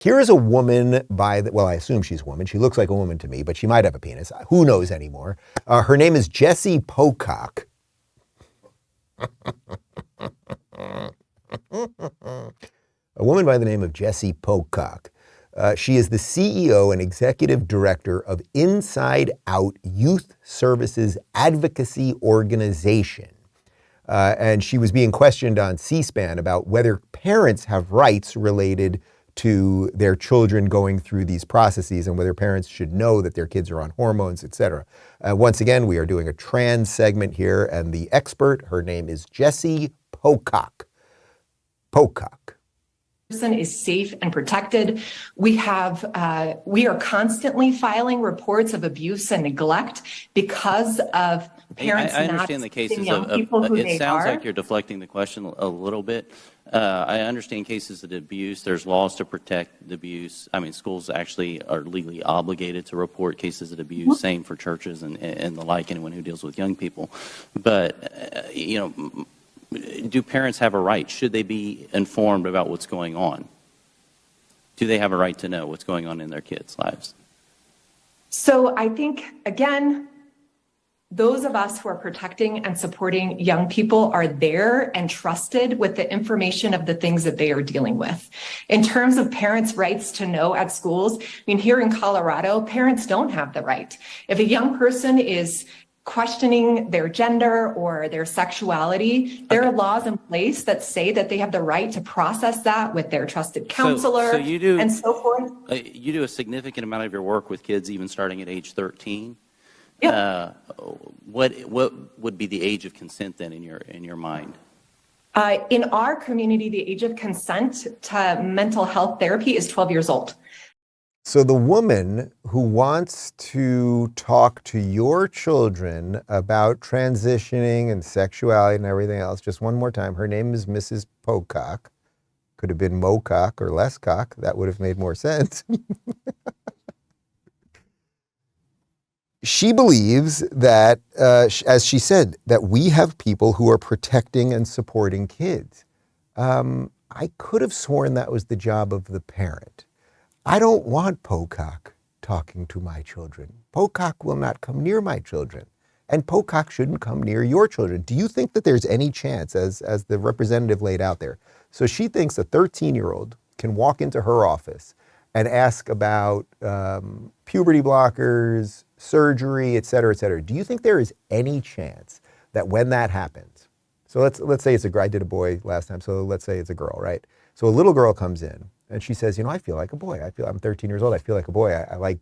Here is a woman well, I assume she's a woman. She looks like a woman to me, but she might have a penis. Who knows anymore? Her name is Jessie Pocock. A woman by the name of Jessie Pocock. She is the CEO and executive director of Inside Out Youth Services Advocacy Organization. And she was being questioned on C-SPAN about whether parents have rights related to their children going through these processes and whether parents should know that their kids are on hormones, et cetera. Once again, we are doing a trans segment here, and the expert, her name is Jessie Pocock. Pocock. Person is safe and protected. We are constantly filing reports of abuse and neglect because of parents I understand the cases young people who it they sounds are. like you're deflecting the question a little bit. I understand cases of abuse. There's laws to protect the abuse. I mean, schools actually are legally obligated to report cases of abuse, same for churches and the like, anyone who deals with young people. But, do parents have a right? Should they be informed about what's going on? Do they have a right to know what's going on in their kids' lives? So I think, again, those of us who are protecting and supporting young people are there and trusted with the information of the things that they are dealing with. In terms of parents' rights to know at schools, I mean, here in Colorado, parents don't have the right. If a young person is questioning their gender or their sexuality, there are laws in place that say that they have the right to process that with their trusted counselor and so forth. You do a significant amount of your work with kids even starting at age 13. Yep. What would be the age of consent then in your mind? In our community, the age of consent to mental health therapy is 12 years old. So the woman who wants to talk to your children about transitioning and sexuality and everything else, just one more time, her name is Mrs. Pocock. Could have been Mocock or less cock. That would have made more sense. She believes that, as she said, that we have people who are protecting and supporting kids. I could have sworn that was the job of the parent. I don't want Pocock talking to my children. Pocock will not come near my children, and Pocock shouldn't come near your children. Do you think that there's any chance, as the representative laid out there? So she thinks a 13-year-old can walk into her office and ask about puberty blockers, surgery, et cetera, et cetera. Do you think there is any chance that when that happens, so let's say it's a girl, I did a boy last time, so let's say it's a girl, right? So a little girl comes in and she says, I feel like a boy. I'm 13 years old. I feel like a boy. I like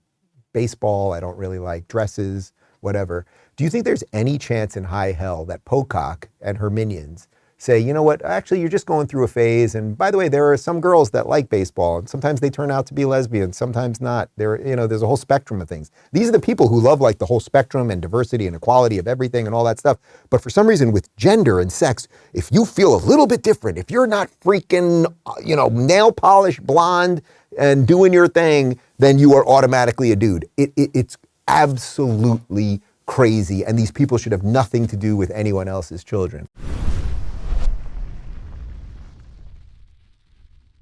baseball. I don't really like dresses, whatever. Do you think there's any chance in high hell that Pocock and her minions say, you know what, actually you're just going through a phase, and by the way, there are some girls that like baseball, and sometimes they turn out to be lesbians, sometimes not. There's a whole spectrum of things. These are the people who love like the whole spectrum and diversity and equality of everything and all that stuff. But for some reason with gender and sex, if you feel a little bit different, if you're not freaking, nail polish blonde and doing your thing, then you are automatically a dude. It's absolutely crazy, and these people should have nothing to do with anyone else's children.